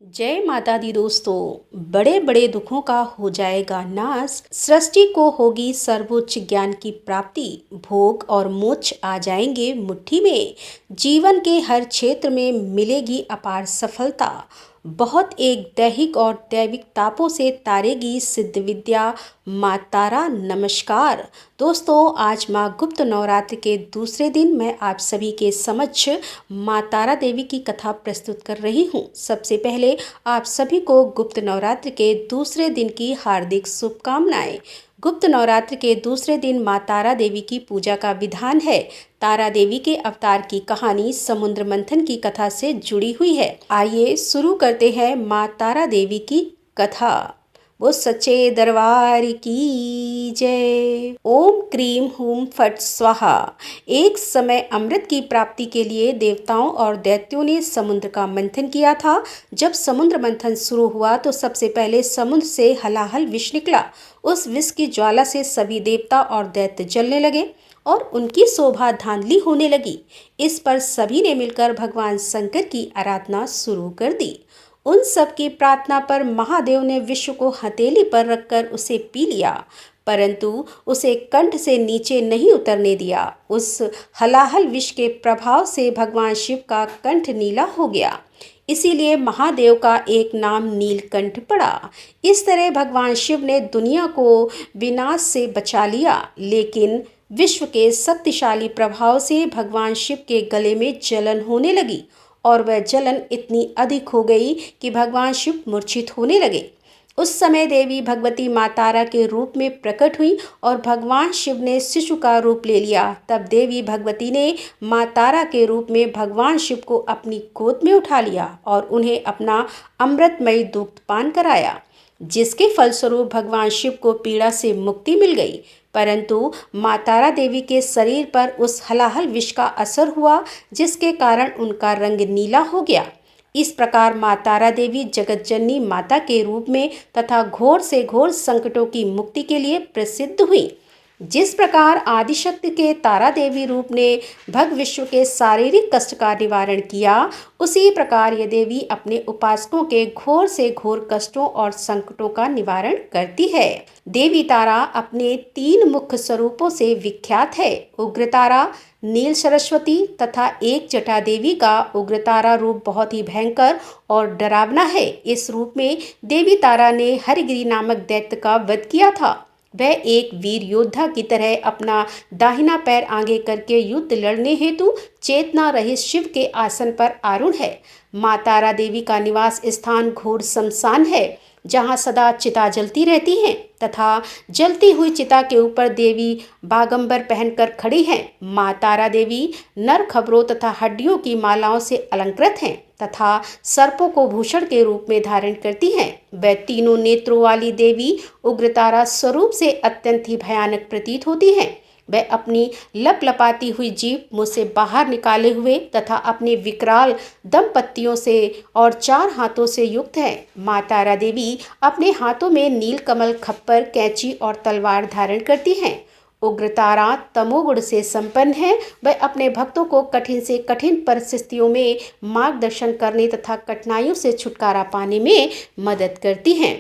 जय माता दी दोस्तों। बड़े बड़े दुखों का हो जाएगा नाश, सृष्टि को होगी सर्वोच्च ज्ञान की प्राप्ति, भोग और मोक्ष आ जाएंगे मुट्ठी में, जीवन के हर क्षेत्र में मिलेगी अपार सफलता। बहुत एक दैहिक और दैविक तापों से तारेगी सिद्ध विद्या। माँ तारा नमस्कार। दोस्तों, आज माँ गुप्त नवरात्र के दूसरे दिन मैं आप सभी के समक्ष माँ तारा देवी की कथा प्रस्तुत कर रही हूँ। सबसे पहले आप सभी को गुप्त नवरात्र के दूसरे दिन की हार्दिक शुभकामनाएं। गुप्त नवरात्र के दूसरे दिन माँ तारा देवी की पूजा का विधान है। तारा देवी के अवतार की कहानी समुद्र मंथन की कथा से जुड़ी हुई है। आइए शुरू करते हैं माँ तारा देवी की कथा। वो सच्चे दरबार की जय। ओम क्रीम हुम फट स्वाहा। एक समय अमृत की प्राप्ति के लिए देवताओं और दैत्यों ने समुद्र का मंथन किया था। जब समुद्र मंथन शुरू हुआ तो सबसे पहले समुद्र से हलाहल विष निकला। उस विष की ज्वाला से सभी देवता और दैत्य जलने लगे और उनकी शोभा धांधली होने लगी। इस पर सभी ने मिलकर भगवान शंकर की आराधना शुरू कर दी। उन सब की प्रार्थना पर महादेव ने विश्व को हथेली पर रखकर उसे पी लिया, परंतु उसे कंठ से नीचे नहीं उतरने दिया। उस हलाहल विष के प्रभाव से भगवान शिव का कंठ नीला हो गया, इसीलिए महादेव का एक नाम नीलकंठ पड़ा। इस तरह भगवान शिव ने दुनिया को विनाश से बचा लिया, लेकिन विश्व के शक्तिशाली प्रभाव से भगवान शिव के गले में जलन होने लगी और वह जलन इतनी अधिक हो गई कि भगवान शिव मूर्छित होने लगे। उस समय देवी भगवती माँ तारा के रूप में प्रकट हुई और भगवान शिव ने शिशु का रूप ले लिया। तब देवी भगवती ने माँ तारा के रूप में भगवान शिव को अपनी गोद में उठा लिया और उन्हें अपना अमृतमयी दुग्ध पान कराया, जिसके फलस्वरूप भगवान शिव को पीड़ा से मुक्ति मिल गई। परंतु माँ तारा देवी के शरीर पर उस हलाहल विष का असर हुआ, जिसके कारण उनका रंग नीला हो गया। इस प्रकार माँ तारा देवी जगत जननी माता के रूप में तथा घोर से घोर संकटों की मुक्ति के लिए प्रसिद्ध हुई। जिस प्रकार आदिशक्ति के तारा देवी रूप ने भग विश्व के शारीरिक कष्ट का निवारण किया, उसी प्रकार ये देवी अपने उपासकों के घोर से घोर कष्टों और संकटों का निवारण करती है। देवी तारा अपने 3 मुख्य स्वरूपों से विख्यात है। उग्रतारा, नील सरस्वती तथा एक जटा देवी का उग्रतारा रूप बहुत ही भयंकर और डरावना है। इस रूप में देवी तारा ने हरिगिरी नामक दैत्य का वध किया था। वह एक वीर योद्धा की तरह अपना दाहिना पैर आगे करके युद्ध लड़ने हेतु चेतना रहित शिव के आसन पर आरूढ़ है। माँ तारा देवी का निवास स्थान घोर शमशान है, जहाँ सदा चिता जलती रहती हैं तथा जलती हुई चिता के ऊपर देवी बागंबर पहनकर खड़ी हैं। माँ तारा देवी नर खबरों तथा हड्डियों की मालाओं से अलंकृत हैं तथा सर्पों को भूषण के रूप में धारण करती हैं। वह तीनों नेत्रों वाली देवी उग्रतारा स्वरूप से अत्यंत ही भयानक प्रतीत होती हैं। वह अपनी लपलपाती हुई जीभ मुंह से बाहर निकाले हुए तथा अपने विकराल दंपत्तियों से और 4 हाथों से युक्त है। माँ तारा देवी अपने हाथों में नीलकमल, खप्पर, कैंची और तलवार धारण करती हैं। उग्रतारा तमोगुण से संपन्न है। वह अपने भक्तों को कठिन से कठिन परिस्थितियों में मार्गदर्शन करने तथा कठिनाइयों से छुटकारा पाने में मदद करती हैं।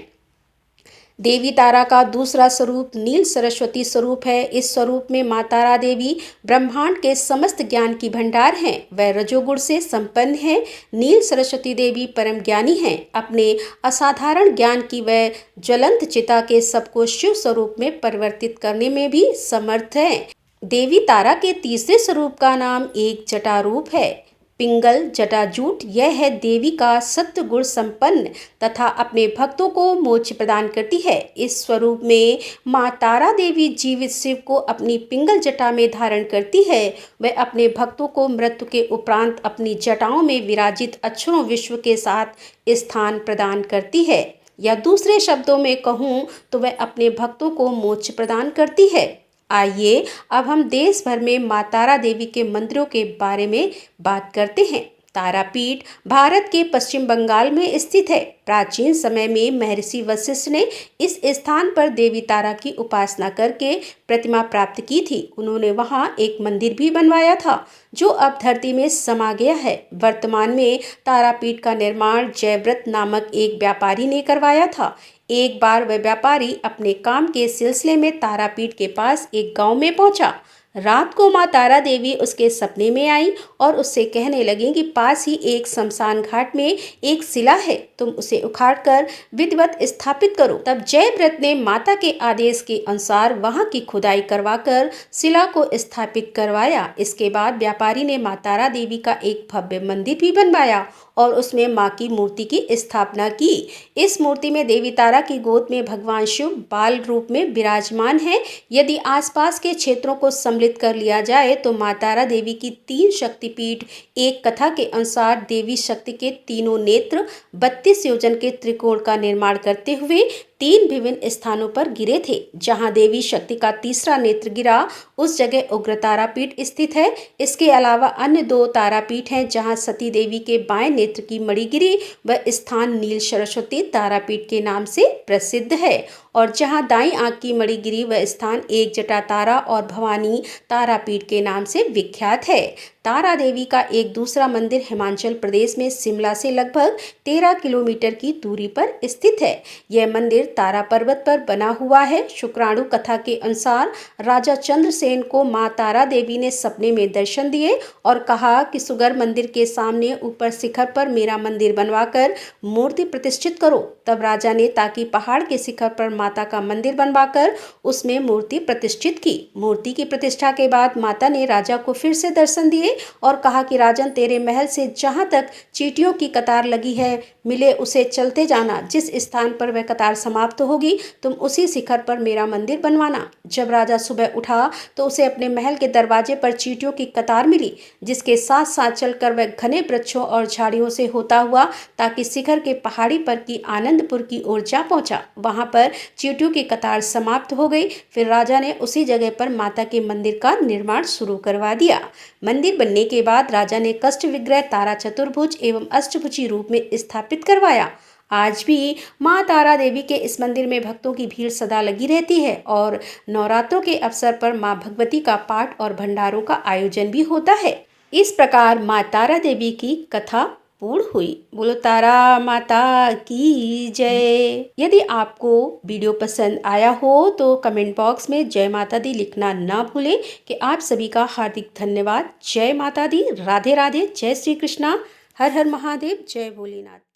देवी तारा का दूसरा स्वरूप नील सरस्वती स्वरूप है। इस स्वरूप में माँ तारा देवी ब्रह्मांड के समस्त ज्ञान की भंडार हैं। वह रजोगुण से संपन्न है। नील सरस्वती देवी परम ज्ञानी हैं। अपने असाधारण ज्ञान की वह ज्वलंत चिता के सबको शिव स्वरूप में परिवर्तित करने में भी समर्थ है। देवी तारा के तीसरे स्वरूप का नाम एक जटा रूप है। पिंगल जटाजूट यह है देवी का सत्व गुण संपन्न तथा अपने भक्तों को मोक्ष प्रदान करती है। इस स्वरूप में माँ तारा देवी जीवित शिव को अपनी पिंगल जटा में धारण करती है। वह अपने भक्तों को मृत्यु के उपरांत अपनी जटाओं में विराजित अक्षरों विश्व के साथ स्थान प्रदान करती है, या दूसरे शब्दों में कहूँ तो वह अपने भक्तों को मोक्ष प्रदान करती है। आइए अब हम देश भर में माँ तारा देवी के मंदिरों के बारे में बात करते हैं। तारापीठ भारत के पश्चिम बंगाल में स्थित है। प्राचीन समय में महर्षि वशिष्ठ ने इस स्थान पर देवी तारा की उपासना करके प्रतिमा प्राप्त की थी। उन्होंने वहां एक मंदिर भी बनवाया था जो अब धरती में समा गया है। वर्तमान में तारापीठ का निर्माण जयव्रत नामक एक व्यापारी ने करवाया था। एक बार वह व्यापारी अपने काम के सिलसिले में तारापीठ के पास एक गांव में पहुंचा। रात को माँ तारा देवी उसके सपने में आई और उससे कहने लगी कि पास ही एक शमशान घाट में एक शिला है, तुम उसे उखाड़कर विधिवत स्थापित करो। तब जयव्रत ने माता के आदेश के अनुसार वहां की खुदाई करवाकर शिला को स्थापित करवाया। इसके बाद व्यापारी ने माँ तारा देवी का एक भव्य मंदिर भी बनवाया और उसमें माँ की मूर्ति की स्थापना की। इस मूर्ति में देवी तारा की गोद में भगवान शिव बाल रूप में विराजमान है। यदि आसपास के क्षेत्रों को सम्मिलित कर लिया जाए तो माँ तारा देवी की 3 शक्तिपीठ, एक कथा के अनुसार देवी शक्ति के तीनों नेत्र 32 योजन के त्रिकोण का निर्माण करते हुए 3 विभिन्न स्थानों पर गिरे थे। जहां देवी शक्ति का तीसरा नेत्र गिरा उस जगह उग्र तारापीठ स्थित है। इसके अलावा अन्य 2 तारापीठ हैं जहां सती देवी के बाएं नेत्र की मणि गिरी। वह स्थान नील सरस्वती तारापीठ के नाम से प्रसिद्ध है और जहां दाईं आंख की मणि गिरी वह स्थान एक जटा तारा और भवानी तारापीठ के नाम से विख्यात है। तारा देवी का एक दूसरा मंदिर हिमाचल प्रदेश में शिमला से लगभग 13 किलोमीटर की दूरी पर स्थित है। यह मंदिर तारा पर्वत पर बना हुआ है। शुक्राणु कथा के अनुसार राजा चंद्रसेन को मां तारा देवी ने सपने में दर्शन दिए और कहा कि सुगर मंदिर के सामने ऊपर शिखर पर मेरा मंदिर बनवाकर मूर्ति प्रतिष्ठित करो। तब राजा ने ताकि पहाड़ के शिखर पर माता का मंदिर बनवाकर उसमें मूर्ति प्रतिष्ठित की। मूर्ति की प्रतिष्ठा के बाद माता ने राजा को फिर से दर्शन दिए और कहा कि राजन, तेरे महल से जहां तक चींटियों की कतार लगी है मिले उसे चलते जाना। जिस स्थान पर वह कतार समाप्त होगी तुम उसी शिखर पर मेरा मंदिर बनवाना। जब राजा सुबह उठा तो उसे अपने महल के दरवाजे पर चींटियों की कतार मिली, जिसके साथ साथ चलकर वह घने वृक्षों और झाड़ियों से होता हुआ ताकि शिखर के पहाड़ी पर की आनंदपुर की ओर जा पहुंचा। वहां पर चींटियों की कतार समाप्त हो गई। फिर राजा ने उसी जगह पर माता के मंदिर का निर्माण शुरू करवा दिया। मंदिर बनने के बाद राजा ने कष्ट विग्रह तारा चतुर्भुज एवं अष्टभुजी रूप में स्थापित करवाया। आज भी मां तारा देवी के इस मंदिर में भक्तों की भीड़ सदा लगी रहती है और नवरात्रों के अवसर पर मां भगवती का पाठ और भंडारों का आयोजन भी होता है। इस प्रकार मां तारा देवी की कथा पूर्ण हुई। बोलो तारा माता की जय। यदि आपको वीडियो पसंद आया हो तो कमेंट बॉक्स में जय माता दी लिखना ना भूलें। कि आप सभी का हार्दिक धन्यवाद। जय माता दी। राधे राधे। जय श्री कृष्णा। हर हर महादेव। जय भोलेनाथ।